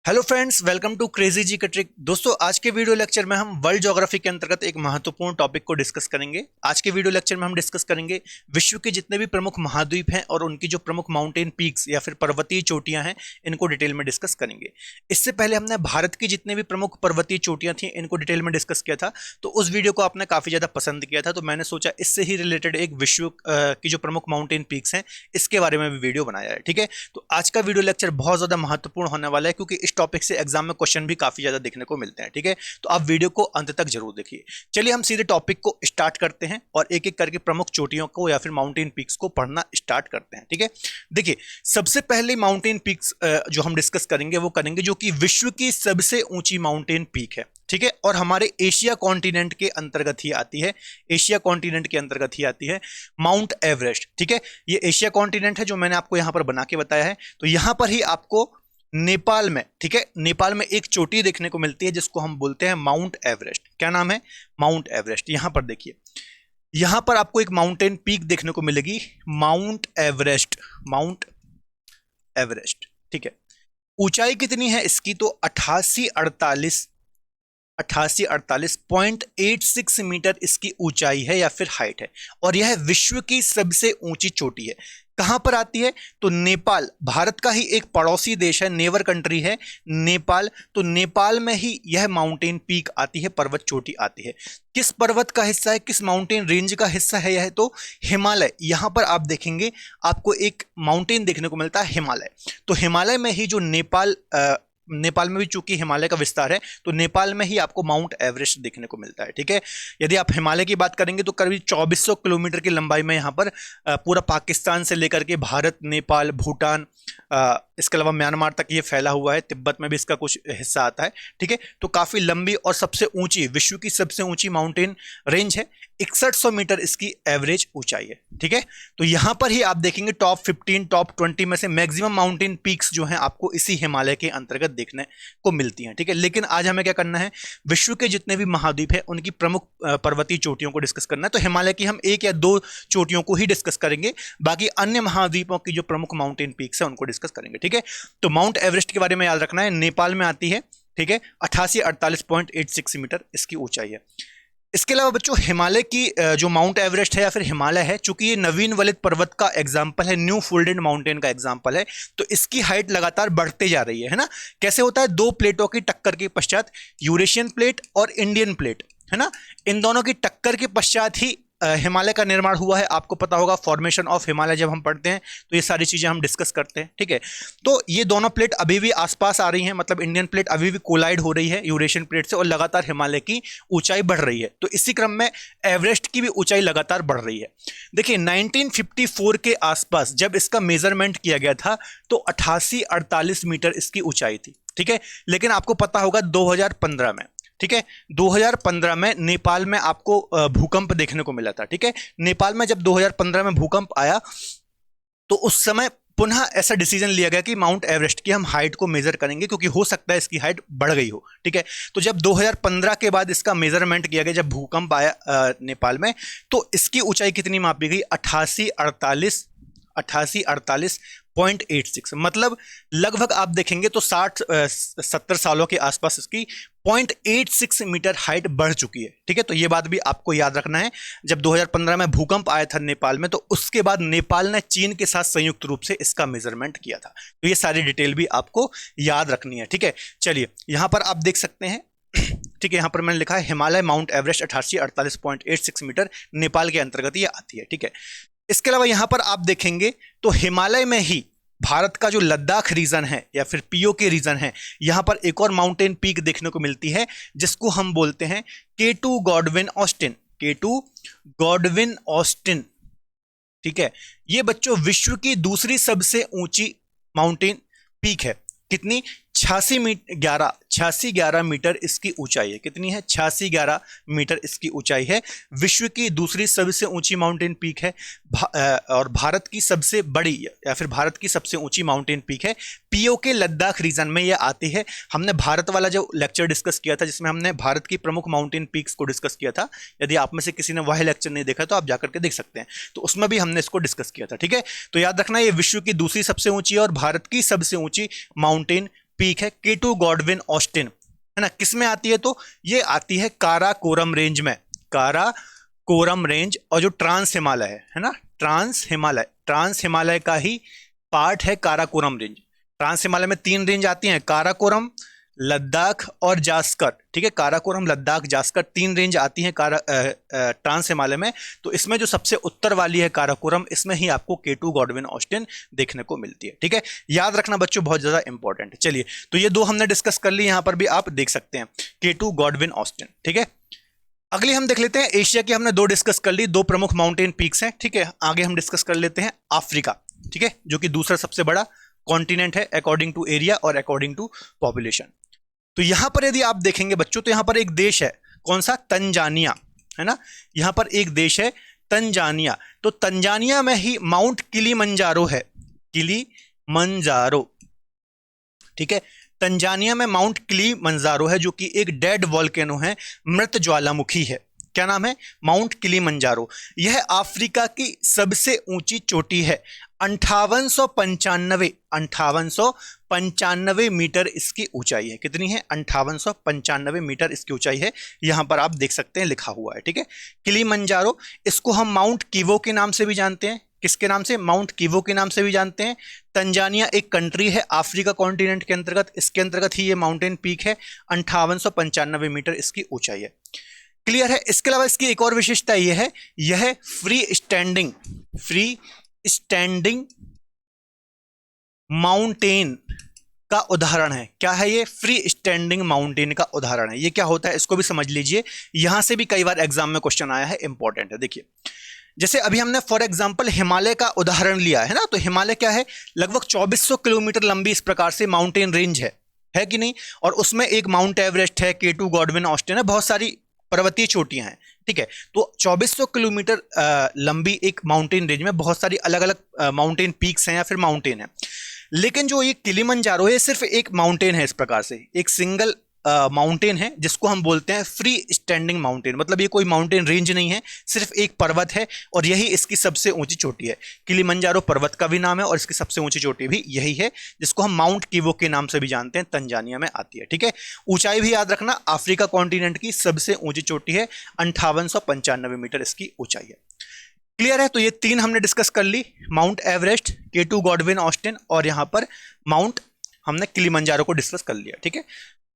Hello friends, welcome to crazy जी का trick. दोस्तों, आज के वीडियो लेक्चर में हम वर्ल्ड ज्योग्राफी के अंतर्गत एक महत्वपूर्ण टॉपिक को डिस्कस करेंगे। आज के वीडियो लेक्चर में हम डिस्कस करेंगे विश्व के जितने भी प्रमुख महाद्वीप हैं और उनकी जो प्रमुख माउंटेन पीक्स या फिर पर्वतीय चोटियां हैं, इनको डिटेल में डिस्कस करेंगे। इससे पहले हमने भारत की जितने भी प्रमुख पर्वतीय चोटियां थी, इनको डिटेल में डिस्कस किया था। तो उस वीडियो को आपने काफी ज्यादा पसंद किया था, तो मैंने सोचा इससे ही रिलेटेड एक विश्व की जो प्रमुख माउंटेन पीक्स हैं, इसके बारे में भी वीडियो बनाया है। ठीक है, तो आज का वीडियो लेक्चर बहुत ज्यादा महत्वपूर्ण होने वाला है, क्योंकि इस टॉपिक से एग्जाम में क्वेश्चन भी काफी ज्यादा देखने को मिलते हैं। ठीक है, तो आप वीडियो को अंत तक जरूर देखिए। चलिए हम सीधे टॉपिक को स्टार्ट करते हैं और एक एक करके प्रमुख चोटियों को या फिर माउंटेन पीक्स को पढ़ना स्टार्ट करते हैं। ठीक है, देखिए सबसे पहले माउंटेन पीक्स जो हम डिस्कस करेंगे वो करेंगे जो कि विश्व की सबसे ऊंची माउंटेन पीक है। ठीक है, और हमारे एशिया कॉन्टिनेंट के अंतर्गत ही आती है। एशिया कॉन्टिनेंट के अंतर्गत ही आती है माउंट एवरेस्ट। ठीक है, ये एशिया कॉन्टिनेंट है जो मैंने आपको यहां पर बना के बताया है। तो यहां पर ही आपको नेपाल में, ठीक है, नेपाल में एक चोटी देखने को मिलती है जिसको हम बोलते हैं माउंट एवरेस्ट। क्या नाम है? Mount Everest. यहां पर देखिए, यहां पर आपको एक माउंटेन पीक देखने को मिलेगी, माउंट एवरेस्ट। माउंट एवरेस्ट, ठीक है। ऊंचाई कितनी है इसकी? तो 88.86 मीटर इसकी ऊंचाई है या फिर हाइट है, और यह विश्व की सबसे ऊंची चोटी है। कहां पर आती है? तो नेपाल, भारत का ही एक पड़ोसी देश है, नेवर कंट्री है नेपाल। तो नेपाल में ही यह माउंटेन पीक आती है, पर्वत चोटी आती है। किस पर्वत का हिस्सा है, किस माउंटेन रेंज का हिस्सा है यह? तो हिमालय। यहां पर आप देखेंगे आपको एक माउंटेन देखने को मिलता है, हिमालय। तो हिमालय में ही जो नेपाल में भी चूंकि हिमालय का विस्तार है, तो नेपाल में ही आपको माउंट एवरेस्ट देखने को मिलता है। ठीक है, यदि आप हिमालय की बात करेंगे तो करीब 2400 किलोमीटर की लंबाई में यहाँ पर पूरा पाकिस्तान से लेकर के भारत, नेपाल, भूटान, इसके अलावा म्यांमार तक ये फैला हुआ है। तिब्बत में भी इसका कुछ हिस्सा आता है। ठीक है, तो काफी लंबी और सबसे ऊंची, विश्व की सबसे ऊंची माउंटेन रेंज है। 6100 मीटर इसकी एवरेज ऊंचाई है। ठीक है, तो यहां पर ही आप देखेंगे टॉप 15, टॉप 20 में से मैक्सिमम माउंटेन पीक्स जो हैं आपको इसी हिमालय के अंतर्गत देखने को मिलती हैं। ठीक है, लेकिन आज हमें क्या करना है, विश्व के जितने भी महाद्वीप है उनकी प्रमुख पर्वतीय चोटियों को डिस्कस करना है। तो हिमालय की हम एक या दो चोटियों को ही डिस्कस करेंगे, बाकी अन्य महाद्वीपों की जो प्रमुख माउंटेन पीक्स है उनको डिस्कस करेंगे। ठीक है, तो माउंट एवरेस्ट के बारे में याद रखना है, नेपाल में आती है। ठीक है, 88.86 मीटर इसकी ऊंचाई है। इसके अलावा बच्चों, हिमालय की जो माउंट एवरेस्ट है या फिर हिमालय है, चूंकि ये नवीन वलित पर्वत का एग्जाम्पल है, न्यू फोल्डेड माउंटेन का एग्जाम्पल है, तो इसकी हाइट लगातार बढ़ते जा रही है ना। कैसे होता है? दो प्लेटों की टक्कर के पश्चात, यूरेशियन प्लेट और इंडियन प्लेट, है ना, इन दोनों की टक्कर के पश्चात ही हिमालय का निर्माण हुआ है। आपको पता होगा फॉर्मेशन ऑफ हिमालय जब हम पढ़ते हैं तो ये सारी चीजें हम डिस्कस करते हैं। ठीक है, तो ये दोनों प्लेट अभी भी आसपास आ रही हैं, मतलब इंडियन प्लेट अभी भी कोलाइड हो रही है यूरेशियन प्लेट से, और लगातार हिमालय की ऊंचाई बढ़ रही है। तो इसी क्रम में एवरेस्ट की भी ऊंचाई लगातार बढ़ रही है। देखिए 1954 के आसपास जब इसका मेजरमेंट किया गया था तो 88-48 मीटर इसकी ऊंचाई थी। ठीक है, लेकिन आपको पता होगा 2015 में, ठीक है, 2015 में नेपाल में आपको भूकंप देखने को मिला था। ठीक है, नेपाल में जब 2015 में भूकंप आया तो उस समय पुनः ऐसा डिसीजन लिया गया कि माउंट एवरेस्ट की हम हाइट को मेजर करेंगे, क्योंकि हो सकता है इसकी हाइट बढ़ गई हो। ठीक है, तो जब 2015 के बाद इसका मेजरमेंट किया गया, जब भूकंप आया नेपाल में, तो इसकी ऊंचाई कितनी मापी गई? 88-48.86, मतलब लगभग आप देखेंगे तो 60-70 सालों के आसपास इसकी 0.86 मीटर हाइट बढ़ चुकी है। ठीक है, तो ये बात भी आपको याद रखना है। जब 2015 में भूकंप आया था नेपाल में, तो उसके बाद नेपाल ने चीन के साथ संयुक्त रूप से इसका मेजरमेंट किया था। तो ये सारी डिटेल भी आपको याद रखनी है। ठीक है, चलिए यहां पर आप देख सकते हैं, ठीक है, यहां पर मैंने लिखा है Himalaya Mount Everest 88-48.86 metre Nepal के अंतर्गत ये आती है। ठीक है, इसके अलावा यहां पर आप देखेंगे तो हिमालय में ही भारत का जो लद्दाख रीजन है या फिर पीओके रीजन है, यहां पर एक और माउंटेन पीक देखने को मिलती है जिसको हम बोलते हैं K2 Godwin Austin. K2 Godwin Austin. ठीक है, ये बच्चों विश्व की दूसरी सबसे ऊंची माउंटेन पीक है। कितनी? 86-11 मीटर इसकी ऊंचाई है। कितनी है? 86-11 मीटर इसकी ऊंचाई है। विश्व की दूसरी सबसे ऊंची माउंटेन पीक है, और भारत की सबसे बड़ी या फिर भारत की सबसे ऊंची माउंटेन पीक है। पीओके लद्दाख रीजन में यह आती है। हमने भारत वाला जो लेक्चर डिस्कस किया था, जिसमें हमने भारत की प्रमुख माउंटेन पीक्स को डिस्कस किया था, यदि आप में से किसी ने वह लेक्चर नहीं देखा तो आप जाकर के देख सकते हैं, तो उसमें भी हमने इसको डिस्कस किया था। ठीक है, तो याद रखना ये विश्व की दूसरी सबसे ऊंची और भारत की सबसे ऊंची माउंटेन पीक है K2 गॉडविन ऑस्टिन, है ना, किस में आती है? तो ये आती है काराकोरम रेंज में, काराकोरम रेंज, और जो ट्रांस हिमालय है ना, ट्रांस हिमालय का ही पार्ट है काराकोरम रेंज। ट्रांस हिमालय में 3 रेंज आती हैं, काराकोरम, लद्दाख और जास्कर, ठीक है, काराकोरम, लद्दाख, जास्कर 3 रेंज आती हैं ट्रांस हिमालय में। तो इसमें जो सबसे उत्तर वाली है काराकोरम, इसमें ही आपको K2 गॉडविन ऑस्टिन देखने को मिलती है, ठीक है, याद रखना बच्चों, बहुत ज्यादा इंपॉर्टेंट है। चलिए, तो ये 2 हमने डिस्कस कर ली, यहां पर भी आप देख सकते हैं K2 गॉडविन ऑस्टिन, ठीक है। अगली हम देख लेते हैं, एशिया की हमने 2 डिस्कस कर ली, 2 प्रमुख माउंटेन पीक्स हैं, ठीक है। आगे हम डिस्कस कर लेते हैं अफ्रीका, ठीक है, जो कि दूसरा सबसे बड़ा कॉन्टिनेंट है अकॉर्डिंग टू एरिया और अकॉर्डिंग टू पॉपुलेशन। तो यहां पर यदि आप देखेंगे बच्चों, तो यहां पर एक देश है, कौन सा? तंजानिया, है ना, यहां पर एक देश है तंजानिया। तो तंजानिया में ही माउंट किलीमंजारो है, किलीमंजारो, ठीक है, तंजानिया में माउंट किलीमंजारो है, जो कि एक डेड वॉल्केनो है, मृत ज्वालामुखी है। क्या नाम है? Mount Kilimanjaro. यह अफ्रीका की सबसे ऊंची चोटी है, 5895 मीटर इसकी ऊंचाई है। कितनी है? 5895 मीटर इसकी ऊंचाई है, यहां पर आप देख सकते हैं लिखा हुआ है, ठीक है, किलीमंजारो। इसको हम माउंट किवो के नाम से भी जानते हैं। किसके नाम से? माउंट किवो के नाम से भी जानते हैं। तंजानिया एक कंट्री है अफ्रीका कॉन्टिनेंट के अंतर्गत, इसके अंतर्गत ही ये माउंटेन पीक है, 5895 मीटर इसकी ऊंचाई है। क्लियर है? इसके अलावा इसकी एक और विशेषता यह है, यह फ्री स्टैंडिंग माउंटेन का उदाहरण है। क्या है ये? फ्री स्टैंडिंग माउंटेन का उदाहरण है। ये क्या होता है इसको भी समझ लीजिए, यहां से भी कई बार एग्जाम में क्वेश्चन आया है, इंपॉर्टेंट है। देखिए, जैसे अभी हमने फॉर एग्जांपल हिमालय का उदाहरण लिया है ना, तो हिमालय क्या है? लगभग 2400 किलोमीटर लंबी इस प्रकार से माउंटेन रेंज है कि नहीं? और उसमें एक माउंट एवरेस्ट है, K2 गॉडविन ऑस्टिन है, बहुत सारी पर्वतीय चोटियां हैं, ठीक है। तो 2400 किलोमीटर लंबी एक माउंटेन रेंज में बहुत सारी अलग अलग माउंटेन पीक्स हैं या फिर माउंटेन है। लेकिन जो ये किलीमंजारो है, सिर्फ एक माउंटेन है, इस प्रकार से एक सिंगल माउंटेन है, जिसको हम बोलते हैं फ्री स्टैंडिंग माउंटेन। मतलब ये कोई माउंटेन रेंज नहीं है, सिर्फ एक पर्वत है, और यही इसकी सबसे ऊंची चोटी है। किलीमंजारो पर्वत का भी नाम है, और इसकी सबसे ऊंची चोटी भी यही है, जिसको हम माउंट किवो के नाम से भी जानते हैं, तंजानिया में आती है, ठीक है। ऊंचाई भी याद रखना, अफ्रीका कॉन्टिनेंट की सबसे ऊंची चोटी है, 5895 मीटर इसकी ऊंचाई है। क्लियर है? तो ये 3 हमने डिस्कस कर ली, Mount Everest, K2 Godwin Austen, और यहां पर माउंट हमने किलीमंजारो को डिस्कस कर लिया, ठीक है।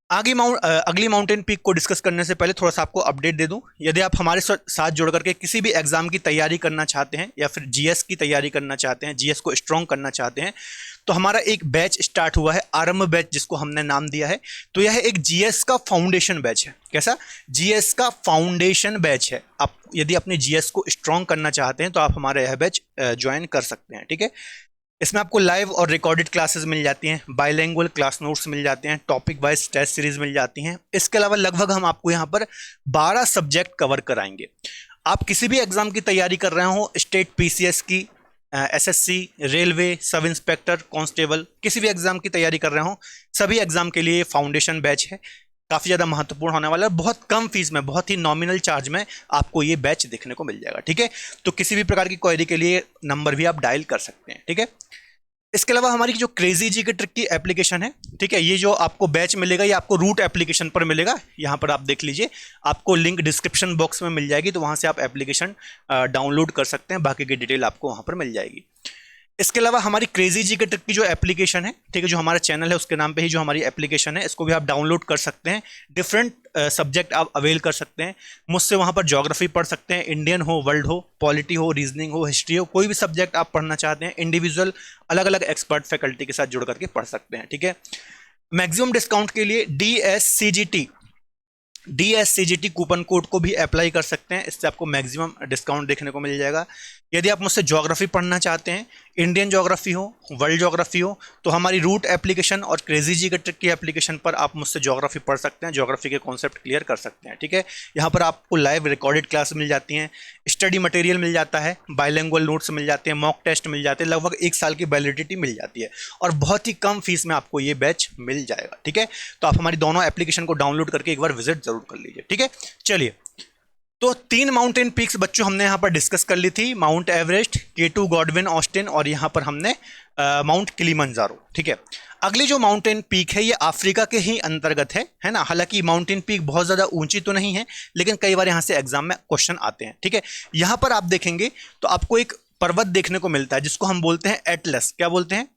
अगली माउंटेन पीक को डिस्कस करने से पहले थोड़ा सा आपको अपडेट दे दूं। यदि आप हमारे साथ जुड़ करके किसी भी एग्जाम की तैयारी करना चाहते हैं या फिर जीएस की तैयारी करना चाहते हैं, जीएस को स्ट्रॉन्ग करना चाहते हैं, तो हमारा एक बैच स्टार्ट हुआ है, आरंभ बैच, जिसको हमने नाम दिया है। तो यह एक जीएस का फाउंडेशन बैच है। कैसा? जीएस का फाउंडेशन बैच है। आप यदि अपने जीएस को स्ट्रॉन्ग करना चाहते हैं तो आप हमारा यह बैच ज्वाइन कर सकते हैं, ठीक है। इसमें आपको लाइव और रिकॉर्डेड क्लासेस मिल जाती हैं, बाइलिंगुअल क्लास नोट्स मिल जाते हैं, टॉपिक वाइज टेस्ट सीरीज मिल जाती हैं। इसके अलावा लगभग हम आपको यहाँ पर 12 सब्जेक्ट कवर कराएंगे। आप किसी भी एग्जाम की तैयारी कर रहे हो, स्टेट पीसीएस की, SSC, railway, sub inspector, constable, किसी भी एग्जाम की तैयारी कर रहे हो, सभी एग्जाम के लिए फाउंडेशन बैच है, काफ़ी ज़्यादा महत्वपूर्ण होने वाला है। बहुत कम फीस में, बहुत ही नॉमिनल चार्ज में आपको ये बैच देखने को मिल जाएगा, ठीक है। तो किसी भी प्रकार की क्वेरी के लिए नंबर भी आप डायल कर सकते हैं, ठीक है। इसके अलावा हमारी जो क्रेजी जी के ट्रिक की एप्लीकेशन है, ठीक है, ये जो आपको बैच मिलेगा ये आपको रूट एप्लीकेशन पर मिलेगा। यहाँ पर आप देख लीजिए, आपको लिंक डिस्क्रिप्शन बॉक्स में मिल जाएगी, तो वहाँ से आप एप्लीकेशन डाउनलोड कर सकते हैं, बाकी की डिटेल आपको वहाँ पर मिल जाएगी। इसके अलावा हमारी क्रेजी जी के ट्रिक की जो एप्लीकेशन है, ठीक है, जो हमारा चैनल है उसके नाम पे ही जो हमारी एप्लीकेशन है, इसको भी आप डाउनलोड कर सकते हैं। डिफरेंट सब्जेक्ट आप अवेल कर सकते हैं मुझसे, वहाँ पर ज्योग्राफी पढ़ सकते हैं, इंडियन हो, वर्ल्ड हो, पॉलिटी हो, रीजनिंग हो, हिस्ट्री हो, कोई भी सब्जेक्ट आप पढ़ना चाहते हैं, इंडिविजुअल अलग अलग एक्सपर्ट फैकल्टी के साथ जुड़ करके पढ़ सकते हैं, ठीक है। मैक्सिमम डिस्काउंट के लिए DSCGT कूपन कोड को भी अप्लाई कर सकते हैं, इससे आपको मैक्सिमम डिस्काउंट देखने को मिल जाएगा। यदि आप मुझसे ज्योग्राफी पढ़ना चाहते हैं, इंडियन ज्योग्राफी हो, वर्ल्ड ज्योग्राफी हो, तो हमारी रूट एप्लीकेशन और क्रेजी जी के ट्रिक की एप्लीकेशन पर आप मुझसे ज्योग्राफी पढ़ सकते हैं, ज्योग्राफी के कॉन्सेप्ट क्लियर कर सकते हैं, ठीक है। यहाँ पर आपको लाइव रिकॉर्डेड क्लास मिल जाती हैं, स्टडी मटेरियल मिल जाता है, बाइलिंगुअल नोट्स मिल जाते हैं, मॉक टेस्ट मिल जाते हैं, लगभग 1 साल की वैलिडिटी मिल जाती है, और बहुत ही कम फीस में आपको ये बैच मिल जाएगा, ठीक है। तो आप हमारी दोनों एप्लीकेशन को डाउनलोड करके एक बार विजिट जरूर कर लीजिए, ठीक है। चलिए, तो 3 माउंटेन पीक्स बच्चों हमने यहाँ पर डिस्कस कर ली थी, mount Everest, K2 Godwin Austen, और यहाँ पर हमने माउंट किलीमंजारो, ठीक है। अगली जो माउंटेन पीक है ये अफ्रीका के ही अंतर्गत है ना। हालांकि माउंटेन पीक बहुत ज्यादा ऊंची तो नहीं है, लेकिन कई बार यहां से एग्जाम में क्वेश्चन आते हैं, ठीक है। यहां पर आप देखेंगे तो आपको एक पर्वत देखने को मिलता है जिसको हम बोलते हैं एटलस। क्या बोलते हैं?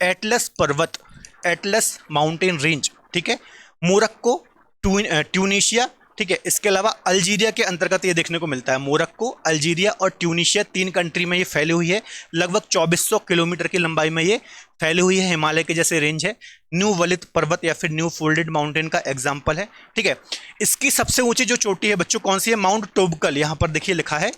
एटलस पर्वत, एटलस माउंटेन रेंज, ठीक है। मोरक्को, ट्यूनीशिया, ठीक है। इसके अलावा अल्जीरिया के अंतर्गत ये देखने को मिलता है। मोरक्को, अल्जीरिया और ट्यूनीशिया 3 कंट्री में ये फैली हुई है। लगभग 2400 किलोमीटर की लंबाई में ये फैली हुई है, हिमालय के जैसे रेंज है। न्यू वलित पर्वत या फिर न्यू फोल्डेड माउंटेन का एग्जाम्पल है, ठीक है। इसकी सबसे ऊंची जो चोटी है बच्चों कौन सी है? माउंट टोबकल। यहां पर देखिए लिखा है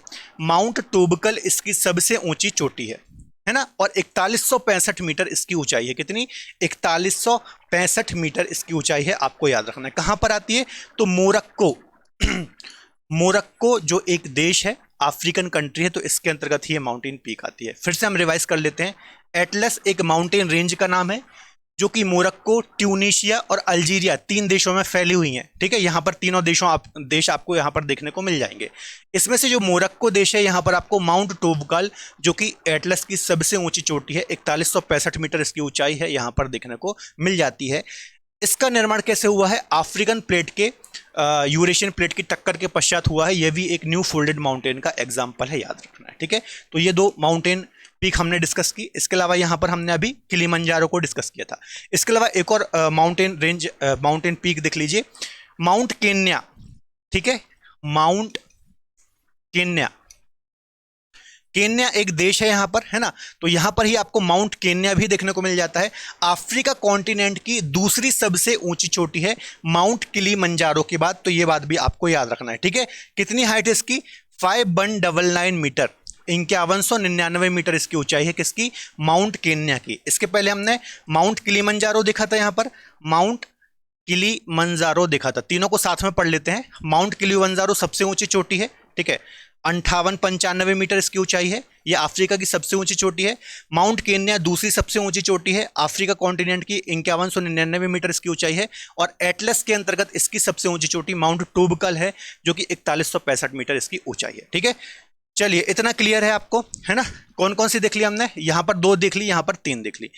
माउंट टोबकल इसकी सबसे ऊंची चोटी है ना। और 4165 मीटर इसकी ऊंचाई है। कितनी? 4165 मीटर इसकी ऊंचाई है, आपको याद रखना है। कहां पर आती है? तो मोरक्को मोरक्को जो एक देश है, अफ्रीकन कंट्री है, तो इसके अंतर्गत ही ये माउंटेन पीक आती है। फिर से हम रिवाइज कर लेते हैं। एटलस एक माउंटेन रेंज का नाम है जो कि मोरक्को, ट्यूनीशिया और अल्जीरिया 3 देशों में फैली हुई हैं, ठीक है। यहां पर तीनों देश आपको यहां पर देखने को मिल जाएंगे। इसमें से जो मोरक्को देश है, यहां पर आपको माउंट टोबकल जो कि एटलस की सबसे ऊंची चोटी है, 4165 मीटर इसकी ऊंचाई है, यहां पर देखने को मिल जाती है। इसका निर्माण कैसे हुआ है? अफ्रीकन प्लेट के यूरेशियन प्लेट की टक्कर के पश्चात हुआ है। यह भी एक न्यू फोल्डेड माउंटेन का एग्जाम्पल है, याद रखना है, ठीक है। तो ये 2 माउंटेन पीक हमने डिस्कस की। इसके अलावा यहां पर हमने अभी किलिमंजारो को डिस्कस किया था। इसके अलावा एक और माउंटेन रेंज, माउंटेन पीक देख लीजिए, माउंट केन्या, ठीक है। माउंट केन्या, केन्या एक देश है यहां पर, है ना। तो यहां पर ही आपको माउंट केन्या भी देखने को मिल जाता है। अफ्रीका कॉन्टिनेंट की दूसरी सबसे ऊंची चोटी है माउंट किलिमंजारो के बाद। तो ये बात भी आपको याद रखना है, ठीक है। कितनी हाइट है इसकी? 5199 मीटर, 5199 मीटर इसकी ऊंचाई है। किसकी? माउंट केन्या की। इसके पहले हमने माउंट किलिमंजारो देखा था, यहां पर माउंट किलिमंजारो देखा था। तीनों को साथ में पढ़ लेते हैं। माउंट किलिमंजारो सबसे ऊंची चोटी है, ठीक है, 5895 मीटर इसकी ऊंचाई है। यह अफ्रीका की सबसे ऊंची चोटी है। माउंट केन्या दूसरी सबसे ऊंची चोटी है, अफ्रीका कॉन्टिनेंट की, 5199 मीटर इसकी ऊंचाई है। और एटलस के अंतर्गत इसकी सबसे ऊंची चोटी माउंट टोबकल है जो कि 4165 मीटर इसकी ऊंचाई है, ठीक है। चलिए, इतना क्लियर है आपको, है ना। कौन कौन सी देख ली हमने? यहां पर 2 देख ली, यहां पर 3 देख ली।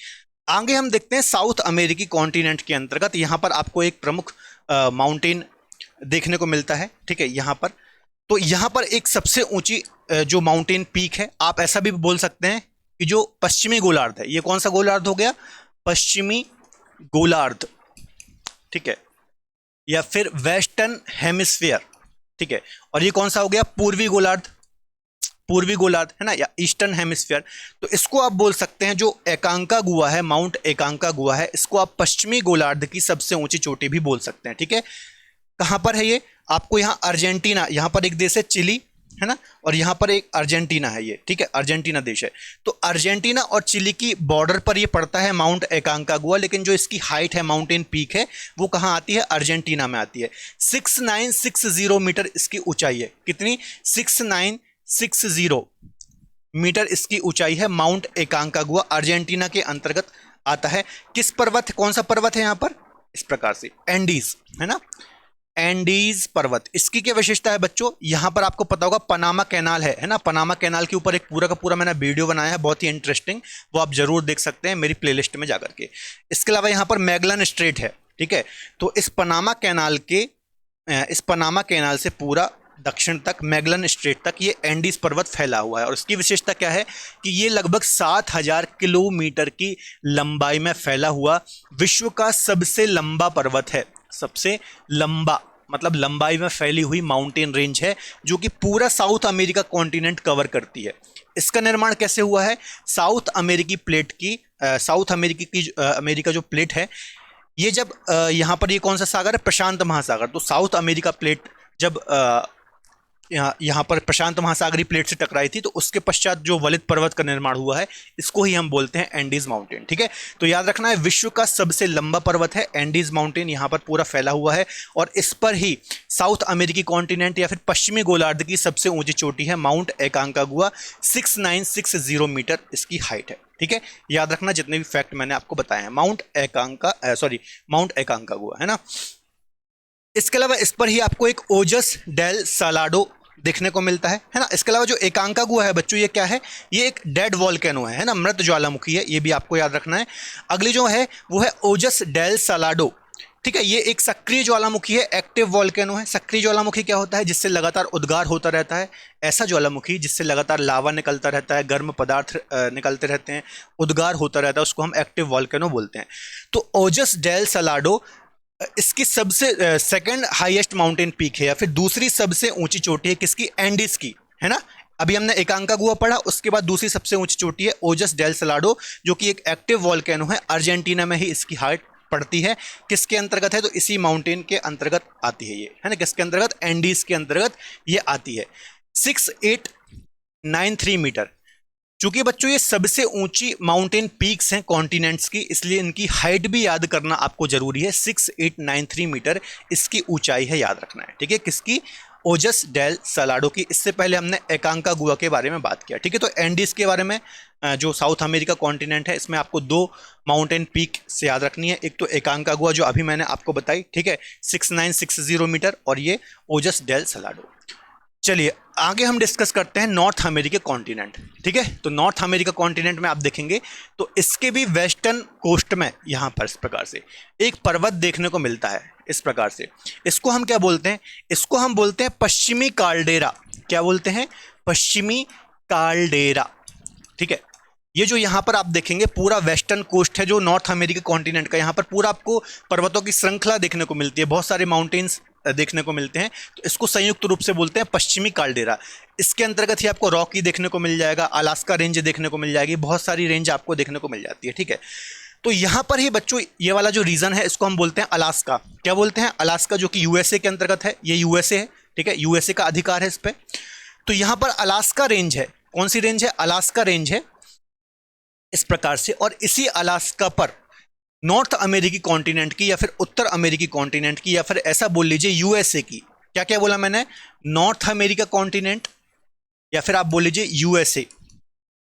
आगे हम देखते हैं साउथ अमेरिकी कॉन्टिनेंट के अंतर्गत। यहां पर आपको एक प्रमुख माउंटेन देखने को मिलता है, ठीक है। यहां पर तो यहां पर एक सबसे ऊंची जो माउंटेन पीक है, आप ऐसा भी बोल सकते हैं कि जो पश्चिमी गोलार्ध है, ये कौन सा गोलार्ध हो गया? पश्चिमी गोलार्ध, ठीक है, या फिर वेस्टर्न हेमिस्फीयर, ठीक है। और ये कौन सा हो गया? पूर्वी गोलार्ध, पूर्वी गोलार्ध, है ना, या ईस्टर्न हेमिस्फीयर। तो इसको आप बोल सकते हैं जो एकांकागुआ है, माउंट एकांकागुआ है, इसको आप पश्चिमी गोलार्ध की सबसे ऊंची चोटी भी बोल सकते हैं, ठीक है। कहां पर है ये? आपको यहां अर्जेंटीना, यहां पर एक देश है चिली, है ना, और यहां पर एक अर्जेंटीना है ये, ठीक है, अर्जेंटीना देश है। तो अर्जेंटीना और चिली की बॉर्डर पर ये पड़ता है माउंट एकांकागुआ, लेकिन जो इसकी हाइट है, माउंटेन पीक है, वो कहां आती है? अर्जेंटीना में आती है। 6960 मीटर इसकी ऊंचाई है। कितनी? 6960 मीटर इसकी ऊंचाई है। माउंट एकांकागुआ अर्जेंटीना के अंतर्गत आता है। किस पर्वत, कौन सा पर्वत है यहां पर? इस प्रकार से एंडीज, है ना, एंडीज पर्वत। इसकी क्या विशेषता है बच्चों? यहां पर आपको पता होगा पनामा कैनाल है ना। पनामा कैनाल के ऊपर एक पूरा का पूरा मैंने वीडियो बनाया है, बहुत ही इंटरेस्टिंग, वो आप जरूर देख सकते हैं मेरी प्लेलिस्ट में जाकर के। इसके अलावा यहां पर मैगलन स्ट्रेट है, ठीक है। तो इस पनामा कैनाल से पूरा दक्षिण तक, मैगलन स्ट्रेट तक, ये एंडीज पर्वत फैला हुआ है। और इसकी विशेषता क्या है कि ये लगभग 7000 किलोमीटर की लंबाई में फैला हुआ विश्व का सबसे लंबा पर्वत है। सबसे लंबा मतलब लंबाई में फैली हुई माउंटेन रेंज है, जो कि पूरा साउथ अमेरिका कॉन्टिनेंट कवर करती है। इसका निर्माण कैसे हुआ है? साउथ अमेरिकी प्लेट की, अमेरिका जो प्लेट है, ये जब यहां पर ये कौन सा सागर है? प्रशांत महासागर। तो साउथ अमेरिका प्लेट जब यहाँ पर प्रशांत महासागरीय प्लेट से टकराई थी, तो उसके पश्चात जो वलित पर्वत का निर्माण हुआ है, इसको ही हम बोलते हैं एंडीज माउंटेन, ठीक है। तो याद रखना है, विश्व का सबसे लंबा पर्वत है एंडीज माउंटेन, यहाँ पर पूरा फैला हुआ है। और इस पर ही साउथ अमेरिकी कॉन्टिनेंट या फिर पश्चिमी गोलार्ध की सबसे ऊंची चोटी है माउंट एकांकागुआ, 6960 मीटर इसकी हाइट है, ठीक है। याद रखना जितने भी फैक्ट मैंने आपको बताए हैं, माउंट एकांकागुआ, है ना। इसके अलावा इस पर ही आपको एक ओजस डेल सालाडो देखने को मिलता है ना। इसके अलावा जो एकांकागुआ है बच्चों, ये क्या है, ये एक डेड वॉल्केनो है ना, मृत ज्वालामुखी है, ये भी आपको याद रखना है। अगली जो है वो है ओजस डेल सलाडो, ठीक है, ये एक सक्रिय ज्वालामुखी है, एक्टिव वॉल्केनो है। सक्रिय ज्वालामुखी क्या होता है, जिससे लगातार उद्गार होता रहता है। ऐसा ज्वालामुखी जिससे लगातार लावा निकलता रहता है, गर्म पदार्थ निकलते रहते हैं, उद्गार होता रहता है, उसको हम एक्टिव वॉल्केनो बोलते हैं। तो ओजस डेल सलाडो इसकी सबसे सेकंड हाईएस्ट माउंटेन पीक है, या फिर दूसरी सबसे ऊंची चोटी है किसकी, एंडीज की, है ना। अभी हमने एकांकागुआ पढ़ा, उसके बाद दूसरी सबसे ऊंची चोटी है ओजस डेल सलाडो, जो कि एक एक्टिव वॉल्केनो है। अर्जेंटीना में ही इसकी हाइट पड़ती है। किसके अंतर्गत है, तो इसी माउंटेन के अंतर्गत आती है ये, है ना, किसके अंतर्गत, एंडीज के अंतर्गत ये आती है। 6893 मीटर। चूंकि बच्चों ये सबसे ऊंची माउंटेन पीक्स हैं कॉन्टिनेंट्स की, इसलिए इनकी हाइट भी याद करना आपको जरूरी है। 6893 मीटर इसकी ऊंचाई है, याद रखना है, ठीक है, किसकी, ओजस डेल सलाडो की। इससे पहले हमने एकांकागुआ के बारे में बात किया, ठीक है। तो एंडीज के बारे में, जो साउथ अमेरिका कॉन्टिनेंट है, इसमें आपको दो माउंटेन पीक से याद रखनी है। एक तो एकांकागुआ जो अभी मैंने आपको बताई, ठीक है, 6960 मीटर, और ये ओजस डेल सलाडो। चलिए आगे हम डिस्कस करते हैं नॉर्थ अमेरिका कॉन्टिनेंट, ठीक है। तो नॉर्थ अमेरिका कॉन्टिनेंट में आप देखेंगे तो इसके भी वेस्टर्न कोस्ट में यहाँ पर इस प्रकार से एक पर्वत देखने को मिलता है, इस प्रकार से। इसको हम क्या बोलते हैं, इसको हम बोलते हैं पश्चिमी काल्डेरा। क्या बोलते हैं, पश्चिमी काल्डेरा, ठीक है। ये जो यहाँ पर आप देखेंगे पूरा वेस्टर्न कोस्ट है जो नॉर्थ अमेरिका कॉन्टिनेंट का, यहाँ पर पूरा आपको पर्वतों की श्रृंखला देखने को मिलती है, बहुत सारे माउंटेन्स देखने को मिलते हैं। तो इसको संयुक्त रूप से बोलते हैं पश्चिमी काल्डेरा। इसके अंतर्गत ही आपको रॉकी देखने को मिल जाएगा, अलास्का रेंज देखने को मिल जाएगी, बहुत सारी रेंज आपको देखने को मिल जाती है, ठीक है। तो यहाँ पर ही बच्चों ये वाला जो रीजन है इसको हम बोलते हैं अलास्का। क्या बोलते हैं, अलास्का, जो कि यूएसए के अंतर्गत है। ये यूएसए है, ठीक है, यूएसए का अधिकार है इस पर। तो यहाँ पर अलास्का रेंज है, कौन सी रेंज है, अलास्का रेंज है, इस प्रकार से। और इसी अलास्का पर नॉर्थ अमेरिकी कॉन्टिनेंट की, या फिर उत्तर अमेरिकी कॉन्टिनेंट की, या फिर ऐसा बोल लीजिए यूएसए की, क्या क्या बोला मैंने, नॉर्थ अमेरिका कॉन्टिनेंट या फिर आप बोल लीजिए यूएसए,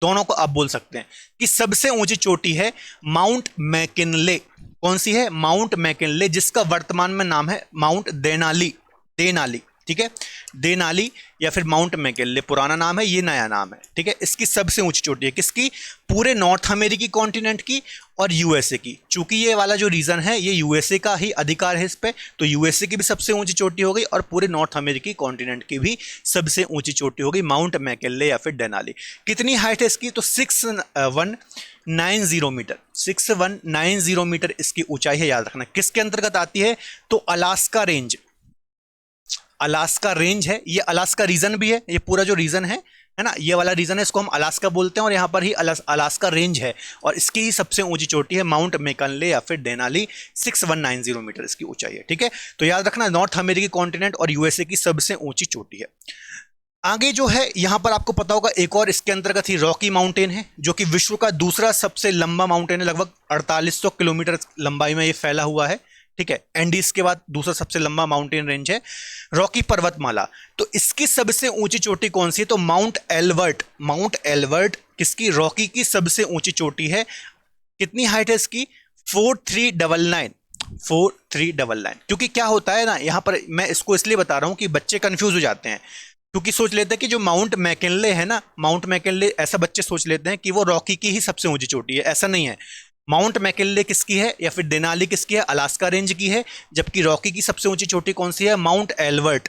दोनों को आप बोल सकते हैं कि सबसे ऊंची चोटी है माउंट मैकिनले। कौन सी है, माउंट मैकिनले, जिसका वर्तमान में नाम है माउंट देनाली, देनाली, ठीक है, देनाली या फिर माउंट मैकिनले, पुराना नाम है, ये नया नाम है, ठीक है। इसकी सबसे ऊंची चोटी है किसकी, पूरे नॉर्थ अमेरिकी कॉन्टिनेंट की और यूएसए की। चूंकि ये वाला जो रीजन है ये यूएसए का ही अधिकार है इस पे, तो यूएसए की भी सबसे ऊंची चोटी हो गई और पूरे नॉर्थ अमेरिकी कॉन्टिनेंट की भी सबसे ऊंची चोटी हो गई माउंट मैकिनले या फिर देनाली। कितनी हाइट है इसकी, तो 6190 मीटर, 6190 मीटर इसकी ऊंचाई है, याद रखना। किसके अंतर्गत आती है, तो अलास्का रेंज, अलास्का रेंज है, ये अलास्का रीजन भी है, ये पूरा जो रीजन है ना, ये वाला रीजन है, इसको हम अलास्का बोलते हैं, और यहाँ पर ही अलास्का रेंज है, और इसकी ही सबसे ऊंची चोटी है माउंट मैकिनले या फिर देनाली, 6190 मीटर इसकी ऊंचाई है, ठीक है। तो याद रखना नॉर्थ अमेरिकी कॉन्टिनेंट और यूएसए की सबसे ऊंची चोटी है। आगे जो है यहाँ पर आपको पता होगा एक और इसके अंतर्गत ही रॉकी माउंटेन है, जो कि विश्व का दूसरा सबसे लंबा माउंटेन है, लगभग 4800 किलोमीटर लंबाई में ये फैला हुआ है, ठीक है। एंडीज के बाद दूसरा सबसे लंबा माउंटेन रेंज है रॉकी पर्वतमाला। तो इसकी सबसे ऊंची चोटी कौन सी है, तो माउंट एल्बर्ट, माउंट एल्बर्ट किसकी, रॉकी की सबसे ऊंची चोटी है। कितनी हाइट है इसकी, 4399, 4399। क्योंकि क्या होता है ना, यहाँ पर मैं इसको इसलिए बता रहा हूँ कि बच्चे कंफ्यूज हो जाते हैं, क्योंकि सोच लेते हैं कि जो माउंट मैकिनले है ना, माउंट मैकिनले, ऐसा बच्चे सोच लेते हैं कि वो रॉकी की ही सबसे ऊंची चोटी है, ऐसा नहीं है। माउंट मैकिनले किसकी है या फिर देनाली किसकी है, अलास्का रेंज की है, जबकि रॉकी की सबसे ऊंची चोटी कौन सी है, माउंट एल्बर्ट।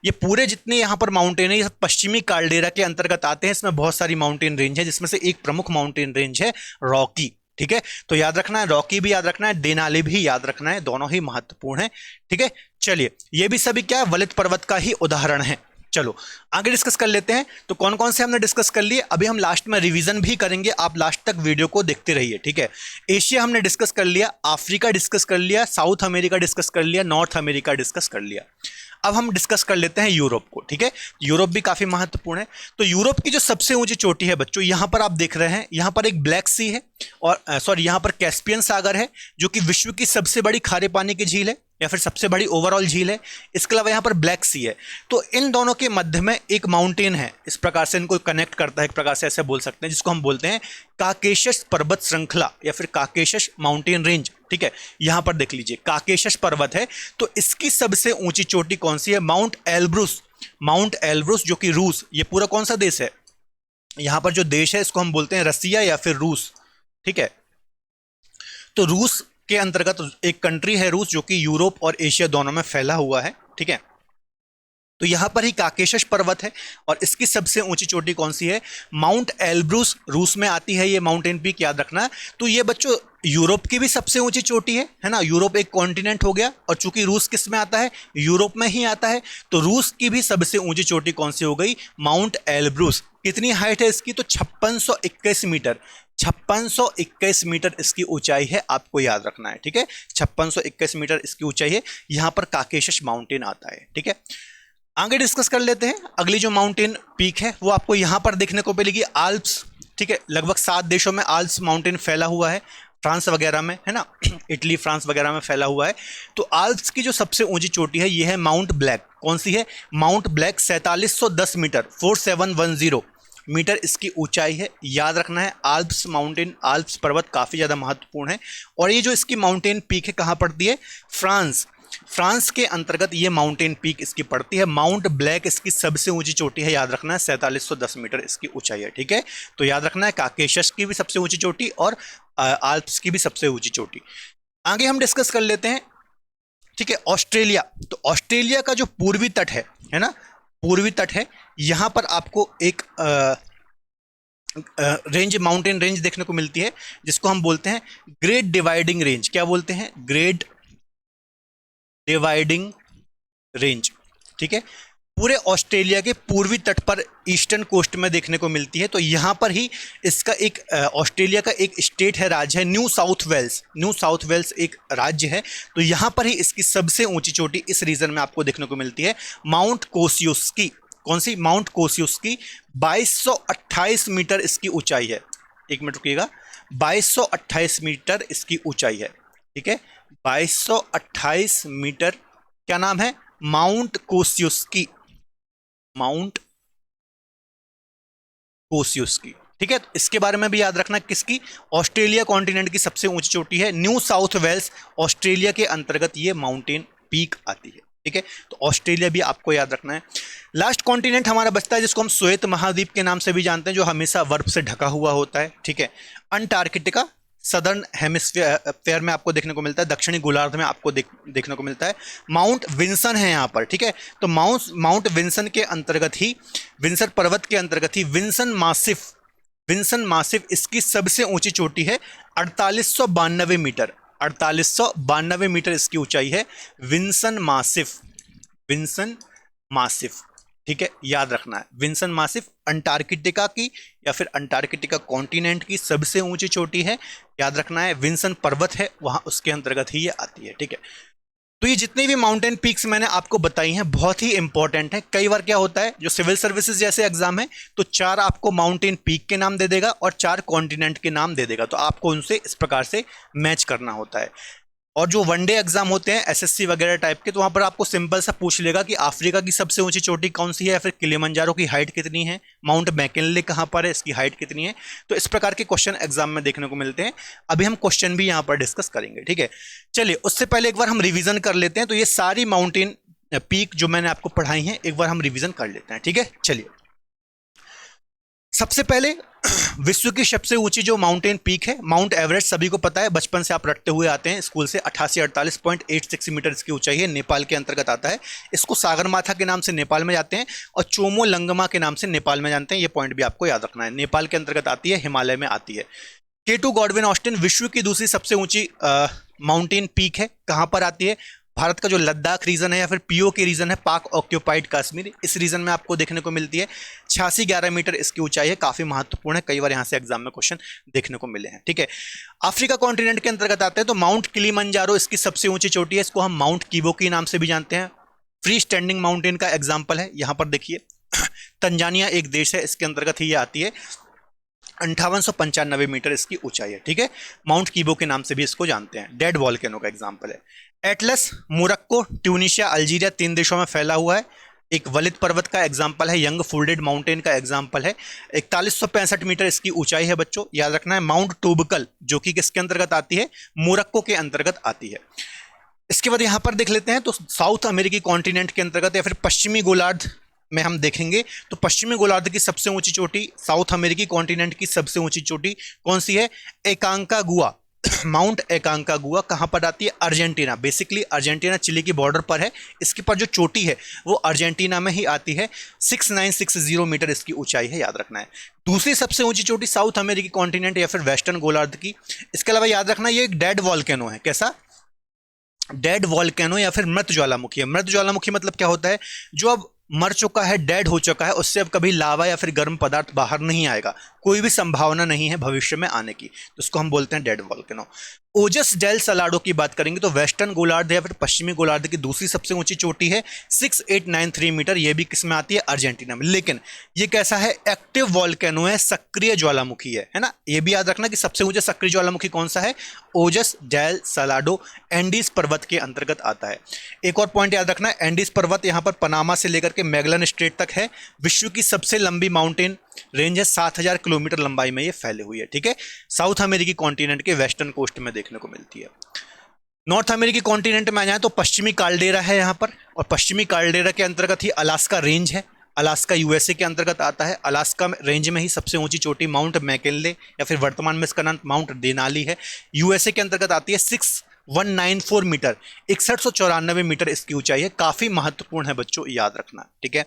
ये पूरे जितने यहाँ पर माउंटेन है ये सब पश्चिमी काल्डेरा के अंतर्गत आते हैं। इसमें बहुत सारी माउंटेन रेंज है, जिसमें से एक प्रमुख माउंटेन रेंज है रॉकी, ठीक है। तो याद रखना है, रॉकी भी याद रखना है, देनाली भी याद रखना है, दोनों ही महत्वपूर्ण है, ठीक है। चलिए ये भी सभी क्या वलित पर्वत का ही उदाहरण है। चलो आगे डिस्कस कर लेते हैं। तो कौन कौन से हमने डिस्कस कर लिए, अभी हम लास्ट में रिवीजन भी करेंगे, आप लास्ट तक वीडियो को देखते रहिए, ठीक है। एशिया हमने डिस्कस कर लिया, अफ्रीका डिस्कस कर लिया, साउथ अमेरिका डिस्कस कर लिया, नॉर्थ अमेरिका डिस्कस कर लिया। अब हम डिस्कस कर लेते हैं यूरोप को, ठीक है। यूरोप भी काफी महत्वपूर्ण है। तो यूरोप की जो सबसे ऊंची चोटी है बच्चों, यहां पर आप देख रहे हैं, यहां पर एक ब्लैक सी है और सॉरी यहां पर कैस्पियन सागर है, जो कि विश्व की सबसे बड़ी खारे पानी की झील है या फिर सबसे बड़ी ओवरऑल झील है। इसके अलावा यहाँ पर ब्लैक सी है। तो इन दोनों के मध्य में एक माउंटेन है, इस प्रकार से इनको कनेक्ट करता है, एक प्रकार से ऐसे बोल सकते हैं, जिसको हम बोलते हैं काकेशस पर्वत श्रृंखला या फिर काकेशस माउंटेन रेंज, ठीक है। यहां पर देख लीजिए काकेशस पर्वत है, तो इसकी सबसे ऊंची चोटी कौन सी है, माउंट एल्ब्रूस, माउंट एल्ब्रुस जो कि रूस, ये पूरा कौन सा देश है, यहां पर जो देश है इसको हम बोलते हैं रसिया या फिर रूस, ठीक है। तो रूस के अंतर्गत एक कंट्री है रूस, जो कि यूरोप और एशिया दोनों में फैला हुआ है, ठीक है। तो यहां पर ही काकेशस पर्वत है और इसकी सबसे ऊंची चोटी कौन सी है, माउंट एल्ब्रुस, रूस में आती है ये माउंटेन पीक, याद रखना। तो ये बच्चों यूरोप की भी सबसे ऊंची चोटी है ना, यूरोप एक कॉन्टिनेंट हो गया और चूंकि रूस किस में आता है, यूरोप में ही आता है, तो रूस की भी सबसे ऊंची चोटी कौन सी हो गई, माउंट एल्ब्रुस। कितनी हाइट है इसकी, तो 5621 मीटर, 5621 मीटर इसकी ऊंचाई है, आपको याद रखना है, ठीक है। 5621 मीटर इसकी ऊंचाई है, यहां पर काकेशस माउंटेन आता है, ठीक है। आगे डिस्कस कर लेते हैं। अगली जो माउंटेन पीक है वो आपको यहां पर देखने को मिलेगी, आल्प्स, ठीक है। लगभग 7 देशों में आल्प्स माउंटेन फैला हुआ है, फ्रांस वगैरह में है ना, इटली फ्रांस वगैरह में फैला हुआ है। तो आल्प्स की जो सबसे ऊंची चोटी है ये है माउंट ब्लैक, कौन सी है, माउंट ब्लैक, 4710 मीटर, 4710 मीटर इसकी ऊंचाई है, याद रखना है। आल्प्स माउंटेन, आल्प्स पर्वत काफी ज्यादा महत्वपूर्ण है। और ये जो इसकी माउंटेन पीक है कहां पड़ती है, फ्रांस, फ्रांस के अंतर्गत ये माउंटेन पीक इसकी पड़ती है। माउंट ब्लैक इसकी सबसे ऊंची चोटी है, याद रखना है, 4710 मीटर इसकी ऊंचाई है, ठीक है। तो याद रखना है काकेशस की भी सबसे ऊंची चोटी और आल्प्स की भी सबसे ऊंची चोटी। आगे हम डिस्कस कर लेते हैं, ठीक है, ऑस्ट्रेलिया। तो ऑस्ट्रेलिया का जो पूर्वी तट है ना, पूर्वी तट है, यहां पर आपको एक रेंज, माउंटेन रेंज देखने को मिलती है जिसको हम बोलते हैं ग्रेट डिवाइडिंग रेंज। क्या बोलते हैं, ग्रेट डिवाइडिंग रेंज, ठीक है। पूरे ऑस्ट्रेलिया के पूर्वी तट पर ईस्टर्न कोस्ट में देखने को मिलती है। तो यहां पर ही इसका एक ऑस्ट्रेलिया का एक स्टेट है, राज्य है New South Wales, New South Wales एक राज्य है। तो यहां पर ही इसकी सबसे ऊंची चोटी इस रीजन में आपको देखने को मिलती है, माउंट कोसियुस्की, कौन सी, माउंट कोसियुस्की, 2228 मीटर इसकी ऊंचाई है। एक मिनट रुकिएगा, 2228 मीटर इसकी ऊंचाई है, ठीक है, 2228 मीटर। क्या नाम है, माउंट कोसियुस्की, माउंट कोसियुस्की, ठीक है। इसके बारे में भी याद रखना, किसकी, ऑस्ट्रेलिया कॉन्टिनेंट की सबसे ऊंची चोटी है, न्यू साउथ वेल्स, ऑस्ट्रेलिया के अंतर्गत ये माउंटेन पीक आती है, ठीक है। तो ऑस्ट्रेलिया भी आपको याद रखना है। लास्ट कॉन्टिनेंट हमारा बचता है जिसको हम श्वेत महाद्वीप के नाम से भी जानते हैं, जो हमेशा बर्फ से ढका हुआ होता है, ठीक है। अंटार्कटिका सदर्न हेमिस्फीयर में आपको देखने को मिलता है, दक्षिणी गोलार्ध में आपको देखने को मिलता है। माउंट विंसन है यहाँ पर, ठीक है। तो माउंट विंसन के अंतर्गत ही, विंसन पर्वत के अंतर्गत ही विंसन मासिफ, विंसन मासिफ इसकी सबसे ऊंची चोटी है, 4892 मीटर, 4892 मीटर इसकी ऊंचाई है, विंसन मासिफ, विंसन मासिफ, ठीक है, याद रखना है। विंसन मासिफ अंटार्कटिका की या फिर अंटार्कटिका कॉन्टिनेंट की सबसे ऊंची चोटी है, याद रखना है। विंसन पर्वत है वहां, उसके अंतर्गत ही ये आती है, ठीक है। तो ये जितनी भी माउंटेन पीक्स मैंने आपको बताई हैं बहुत ही इंपॉर्टेंट है। कई बार क्या होता है, जो सिविल सर्विसेज जैसे एग्जाम है तो 4 आपको माउंटेन पीक के नाम दे देगा और 4 कॉन्टिनेंट के नाम दे देगा, तो आपको उनसे इस प्रकार से मैच करना होता है। और जो वनडे एग्जाम होते हैं एसएससी वगैरह टाइप के, तो वहां पर आपको सिंपल सा पूछ लेगा कि अफ्रीका की सबसे ऊंची चोटी कौन सी है, या फिर किलिमंजारो की हाइट कितनी है, माउंट मैकिनले कहां पर है, इसकी हाइट कितनी है। तो इस प्रकार के क्वेश्चन एग्जाम में देखने को मिलते हैं। अभी हम क्वेश्चन भी यहां पर डिस्कस करेंगे, ठीक है। चलिए उससे पहले एक बार हम रिविजन कर लेते हैं। तो ये सारी माउंटेन पीक जो मैंने आपको पढ़ाई हैं एक बार हम रिविजन कर लेते हैं, ठीक है। चलिए सबसे पहले विश्व की सबसे ऊंची जो माउंटेन पीक है, माउंट एवरेस्ट, सभी को पता है, बचपन से आप रटते हुए आते हैं स्कूल से, 8848.86 मीटर इसकी ऊंचाई है, नेपाल के अंतर्गत आता है। इसको सागरमाथा के नाम से नेपाल में जाते हैं और चोमो लंगमा के नाम से नेपाल में जानते हैं। ये पॉइंट भी आपको याद रखना है, नेपाल के अंतर्गत आती है, हिमालय में आती है। K2 गॉडविन ऑस्टिन विश्व की दूसरी सबसे ऊंची माउंटेन पीक है, कहां पर आती है, भारत का जो लद्दाख रीजन है या फिर पीओके रीजन है, पाक ऑक्यूपाइड कश्मीर, इस रीजन में आपको देखने को मिलती है। 8611 मीटर इसकी ऊंचाई है, काफी महत्वपूर्ण है, कई बार यहां से एग्जाम में क्वेश्चन देखने को मिले हैं, ठीक है। अफ्रीका कॉन्टिनेंट के अंतर्गत आते हैं तो माउंट किलिमंजारो इसकी सबसे ऊंची चोटी है, इसको हम माउंट कीबो के नाम से भी जानते हैं। फ्री स्टैंडिंग माउंटेन का एग्जाम्पल है, यहां पर देखिए तंजानिया एक देश है, इसके अंतर्गत ही ये आती है, 5895 मीटर इसकी ऊंचाई है, ठीक है। माउंट कीबो के नाम से भी इसको जानते हैं। डेड वॉल्केनो का एग्जांपल है। एटलस मोरक्को, ट्यूनीशिया, अल्जीरिया, 3 देशों में फैला हुआ है। एक वलित पर्वत का एग्जांपल है, यंग फोल्डेड माउंटेन का एग्जांपल है। 4165 मीटर इसकी ऊंचाई है बच्चों, याद रखना है। माउंट टोबकल जो कि किसके अंतर्गत आती है, मोरक्को के अंतर्गत आती है। इसके बाद यहां पर देख लेते हैं तो साउथ अमेरिकी कॉन्टिनेंट के अंतर्गत या फिर पश्चिमी गोलार्ध में हम देखेंगे तो पश्चिमी गोलार्ध की सबसे ऊंची चोटी, साउथ अमेरिकी कॉन्टिनेंट की सबसे ऊंची चोटी कौन सी है? एकांकागुआ, माउंट एकांकागुआ कहां पर आती है? अर्जेंटीना। बेसिकली अर्जेंटीना चिली की बॉर्डर पर है, इसके पर जो चोटी है वो अर्जेंटीना में ही आती है। 6960 मीटर इसकी ऊंचाई है, याद रखना है। दूसरी सबसे ऊंची चोटी साउथ अमेरिकी कॉन्टिनेंट या फिर वेस्टर्न गोलार्ध की। इसके अलावा याद रखना ये एक डेड वॉल्केनो है। कैसा? डेड वॉल्केनो या फिर मृत ज्वालामुखी है। मृत ज्वालामुखी मतलब क्या होता है? जो अब मर चुका है, डेड हो चुका है, उससे अब कभी लावा या फिर गर्म पदार्थ बाहर नहीं आएगा, कोई भी संभावना नहीं है भविष्य में आने की, तो उसको हम बोलते हैं डेड वॉल्केनो। ओजस डेल सलाडो की बात करेंगे तो वेस्टर्न गोलार्ध या फिर पश्चिमी गोलार्ध की दूसरी सबसे ऊंची चोटी है 6893 मीटर। ये भी किस में आती है? अर्जेंटीना में। लेकिन ये कैसा है? एक्टिव वॉल्केनो है, सक्रिय ज्वालामुखी है ना। ये भी याद रखना कि सबसे ऊंचा सक्रिय ज्वालामुखी कौन सा है? ओजस डेल सलाडो, एंडीज पर्वत के अंतर्गत आता है। एक और पॉइंट याद रखना, एंडीज पर्वत यहां पर पनामा से लेकर के मैगलन स्ट्रेट तक है। विश्व की सबसे लंबी माउंटेन रेंज है, 7000 किलोमीटर लंबाई में ये फैले हुई है। ठीक है, साउथ अमेरिकी कॉन्टिनेंट के वेस्टर्न कोस्ट में देखने को मिलती है। नॉर्थ अमेरिकी कॉन्टिनेंट में आ जाए तो पश्चिमी काल्डेरा है यहाँ पर, और पश्चिमी काल्डेरा के अंतर्गत ही अलास्का रेंज है। अलास्का यूएसए के अंतर्गत आता है। अलास्का रेंज में ही सबसे ऊंची चोटी माउंट मैकिनले या फिर वर्तमान में इसका नाम माउंट देनाली है, यूएसए के अंतर्गत आती है। 6194 मीटर, 6194 मीटर इसकी ऊंचाई है। काफी महत्वपूर्ण है बच्चों, याद रखना। ठीक है,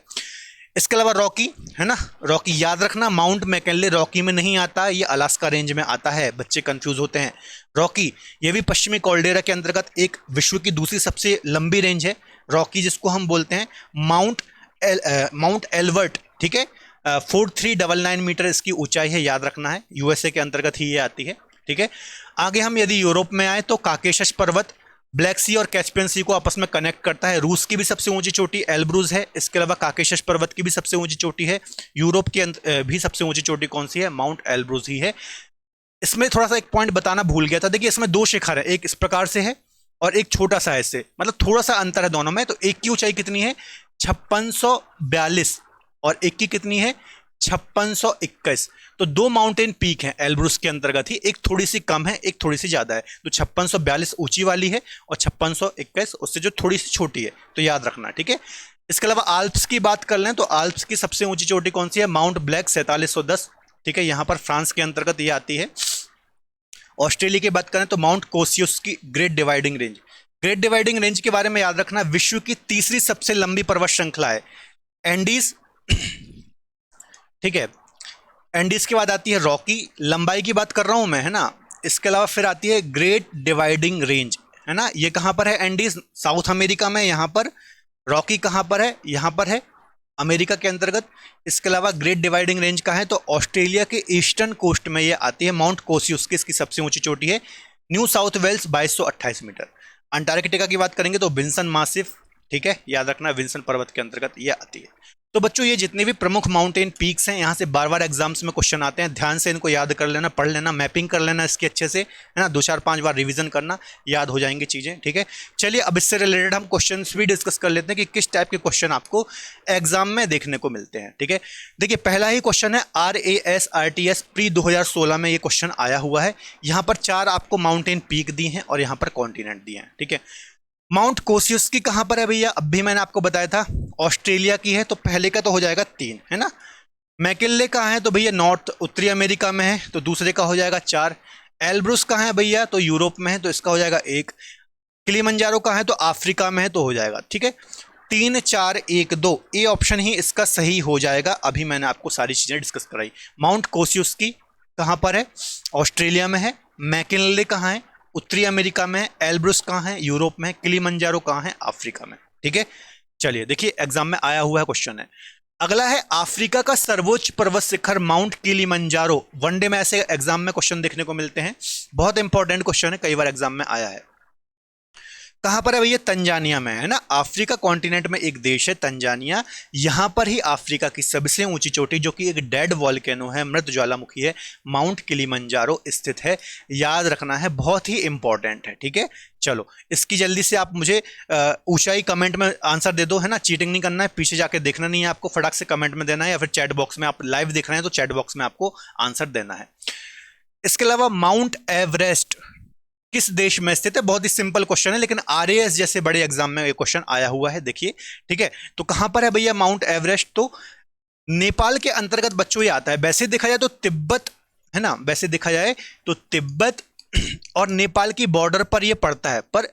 इसके अलावा रॉकी है ना, रॉकी याद रखना, माउंट मैकिनले रॉकी में नहीं आता, ये अलास्का रेंज में आता है, बच्चे कंफ्यूज होते हैं। रॉकी ये भी पश्चिमी कॉल्डेरा के अंतर्गत एक विश्व की दूसरी सबसे लंबी रेंज है रॉकी, जिसको हम बोलते हैं माउंट एल्बर्ट। ठीक है, 4399 मीटर इसकी ऊंचाई है, याद रखना है, यूएसए के अंतर्गत ही ये आती है। ठीक है, आगे हम यदि यूरोप में आए तो काकेशस पर्वत ब्लैक सी और कैस्पियन सी को आपस में कनेक्ट करता है। रूस की भी सबसे ऊंची चोटी एल्ब्रूज है। इसके अलावा काकेशस पर्वत की भी सबसे ऊंची चोटी है। यूरोप की भी सबसे ऊंची चोटी कौन सी है? माउंट एल्ब्रूज ही है। इसमें थोड़ा सा एक पॉइंट बताना भूल गया था, देखिए इसमें दो शिखर है, एक इस प्रकार से है और एक छोटा सा ऐसे, मतलब थोड़ा सा अंतर है दोनों में। तो एक की ऊंचाई कितनी है? 5642 और एक की कितनी है? 5621। तो दो माउंटेन पीक हैं एल्ब्रूस के अंतर्गत ही, एक थोड़ी सी कम है, एक थोड़ी सी ज्यादा है। तो 5642 ऊंची वाली है और 5621 उससे जो थोड़ी सी छोटी है, तो याद रखना। ठीक है, इसके अलावा आल्प्स की बात कर लें तो आल्प्स की सबसे ऊंची चोटी कौन सी है? Mount black 4710। ठीक है, यहां पर फ्रांस के अंतर्गत ये आती है। ऑस्ट्रेलिया की बात करें तो माउंट कोसियुस की great dividing range. Great dividing range के बारे में याद रखना, विश्व की तीसरी सबसे लंबी पर्वत श्रृंखला है एंडीज। ठीक है, एंडीज के बाद आती है रॉकी, लंबाई की बात कर रहा हूं मैं, है ना। इसके अलावा फिर आती है ग्रेट डिवाइडिंग रेंज, है ना। ये कहां पर है? एंडीज साउथ अमेरिका में, यहां पर। रॉकी कहां पर है? यहां पर है, अमेरिका के अंतर्गत। इसके अलावा ग्रेट डिवाइडिंग रेंज का है तो ऑस्ट्रेलिया के ईस्टर्न कोस्ट में ये आती है। माउंट कोसियुस की इसकी सबसे ऊंची चोटी है। New South Wales 2228 metre. Antarctica की बात करेंगे तो विंसन मासिफ, ठीक है, याद रखना, विंसन पर्वत के अंतर्गत ये आती है। तो बच्चों ये जितने भी प्रमुख माउंटेन पीक्स हैं, यहाँ से बार बार एग्जाम्स में क्वेश्चन आते हैं, ध्यान से इनको याद कर लेना, पढ़ लेना, मैपिंग कर लेना इसकी अच्छे से, है ना। 2-4-5 बार रिवीजन करना, याद हो जाएंगी चीजें। ठीक है, चलिए अब इससे रिलेटेड हम क्वेश्चन भी डिस्कस कर लेते हैं कि किस टाइप के क्वेश्चन आपको एग्जाम में देखने को मिलते हैं। ठीक है, देखिए पहला ही क्वेश्चन है RAS RTS प्री 2016 में ये क्वेश्चन आया हुआ है। यहाँ पर 4 आपको माउंटेन पीक दी हैं और यहाँ पर कॉन्टिनेंट दिए हैं। ठीक है, माउंट कोसियुस की कहां पर है भैया? अब भी मैंने आपको बताया था, ऑस्ट्रेलिया की है, तो पहले का तो हो जाएगा 3, है ना। मैकिनले कहां है? तो भैया नॉर्थ उत्तरी अमेरिका में है, तो दूसरे का हो जाएगा 4। एल्ब्रूस कहां है भैया? तो यूरोप में है, तो इसका हो जाएगा 1। किलिमंजारो कहां है? तो अफ्रीका में है, तो हो जाएगा। ठीक है, 3 4 1 2, ए ऑप्शन ही इसका सही हो जाएगा। अभी मैंने आपको सारी चीजें डिस्कस कराई। माउंट कोसियुस की कहां पर है? ऑस्ट्रेलिया में है। मैकिनले कहां है? उत्तरी अमेरिका में। एल्ब्रूस कहां है? यूरोप में। किलिमंजारो कहां है? अफ्रीका में। ठीक है, चलिए देखिए एग्जाम में आया हुआ है क्वेश्चन है। अगला है अफ्रीका का सर्वोच्च पर्वत शिखर माउंट किलिमंजारो। वनडे में ऐसे एग्जाम में क्वेश्चन देखने को मिलते हैं, बहुत इंपॉर्टेंट क्वेश्चन है, कई बार एग्जाम में आया है। कहां पर है भैया? तंजानिया में, है ना। अफ्रीका कॉन्टिनेंट में एक देश है तंजानिया, यहां पर ही अफ्रीका की सबसे ऊंची चोटी, जो कि एक डेड वॉल्केनो है, मृत ज्वालामुखी है, माउंट किलिमंजारो स्थित है। याद रखना है, बहुत ही इंपॉर्टेंट है। ठीक है, चलो इसकी जल्दी से आप मुझे ऊंचाई कमेंट में आंसर दे दो, है ना। चीटिंग नहीं करना है, पीछे जाके देखना नहीं है आपको, फटाक से कमेंट में देना है, या फिर चैट बॉक्स में, आप लाइव देख रहे हैं तो चैट बॉक्स में आपको आंसर देना है। इसके अलावा माउंट एवरेस्ट किस देश में स्थित है? बहुत ही सिंपल क्वेश्चन है, लेकिन आरएएस जैसे बड़े एग्जाम में ये क्वेश्चन आया हुआ है, देखिए। ठीक है, तो कहां पर है भैया माउंट एवरेस्ट? तो नेपाल के अंतर्गत बच्चों ये आता है। वैसे देखा जाए तो तिब्बत है ना, वैसे देखा जाए तो तिब्बत और नेपाल की बॉर्डर पर ये पड़ता है, पर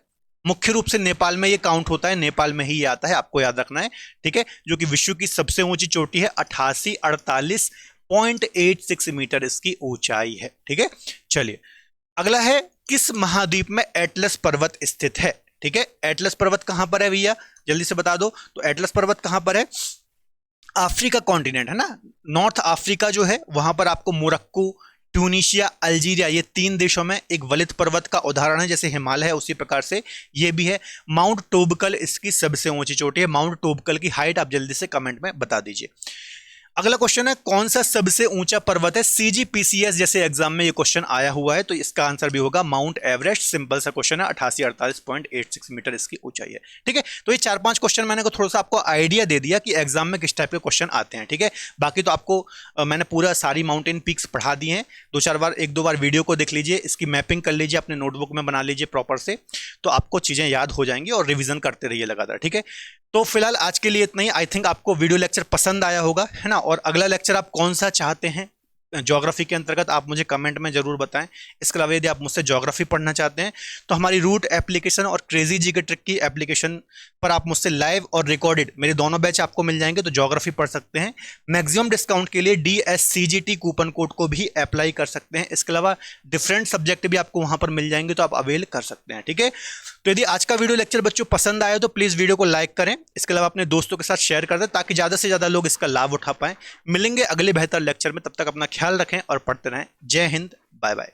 मुख्य रूप से नेपाल में ये काउंट होता है, नेपाल में ही ये आता है, आपको याद रखना है। ठीक है, जो कि विश्व की सबसे ऊंची चोटी है, 8848.86 मीटर इसकी ऊंचाई है। ठीक है, चलिए अगला है, किस महाद्वीप में एटलस पर्वत स्थित है? ठीक है, एटलस पर्वत कहां पर है भैया, जल्दी से बता दो। तो एटलस पर्वत कहां पर है? अफ्रीका कॉन्टिनेंट है ना, नॉर्थ अफ्रीका जो है वहां पर आपको मोरक्को, ट्यूनीशिया, अल्जीरिया, ये 3 देशों में एक वलित पर्वत का उदाहरण है। जैसे हिमालय है उसी प्रकार से ये भी है। माउंट टोबकल इसकी सबसे ऊंची चोटी है। माउंट टोबकल की हाइट आप जल्दी से कमेंट में बता दीजिए। अगला क्वेश्चन है, कौन सा सबसे ऊंचा पर्वत है? सीजीपीसीएस जैसे एग्जाम में ये क्वेश्चन आया हुआ है, तो इसका आंसर भी होगा माउंट एवरेस्ट। सिंपल सा क्वेश्चन है, 8848.86 मीटर इसकी ऊंचाई है। ठीक है, तो ये 4-5 क्वेश्चन मैंने को थोड़ा सा आपको आइडिया दे दिया कि एग्जाम में किस टाइप के क्वेश्चन आते हैं। ठीक है, बाकी तो आपको मैंने पूरा सारी माउंटेन पीक्स पढ़ा दी हैं। 1-2 बार वीडियो को देख लीजिए, इसकी मैपिंग कर लीजिए, अपने नोटबुक में बना लीजिए प्रॉपर से, तो आपको चीजें याद हो जाएंगी और रिविजन करते रहिए लगातार। ठीक है, तो फिलहाल आज के लिए इतना ही। आई थिंक आपको वीडियो लेक्चर पसंद आया होगा, है ना। और अगला लेक्चर आप कौन सा चाहते हैं ज्योग्राफी के अंतर्गत, आप मुझे कमेंट में जरूर बताएं। इसके अलावा यदि आप मुझसे ज्योग्राफी पढ़ना चाहते हैं तो हमारी रूट एप्लीकेशन और क्रेजी जी के ट्रिक की एप्लीकेशन पर आप मुझसे लाइव और रिकॉर्डेड मेरे दोनों बैच आपको मिल जाएंगे, तो ज्योग्राफी पढ़ सकते हैं। मैक्सिमम डिस्काउंट के लिए DSCGT कूपन कोड को भी अप्लाई कर सकते हैं। इसके अलावा डिफरेंट सब्जेक्ट भी आपको वहां पर मिल जाएंगे, तो आप अवेल कर सकते हैं। ठीक है, तो यदि आज का वीडियो लेक्चर बच्चों पसंद आया तो प्लीज वीडियो को लाइक करें। इसके अलावा अपने दोस्तों के साथ शेयर कर दें, ताकि ज्यादा से ज्यादा लोग इसका लाभ उठा पाएं। मिलेंगे अगले बेहतर लेक्चर में, तब तक अपना ख्याल रखें और पढ़ते रहें। जय हिंद, बाय बाय।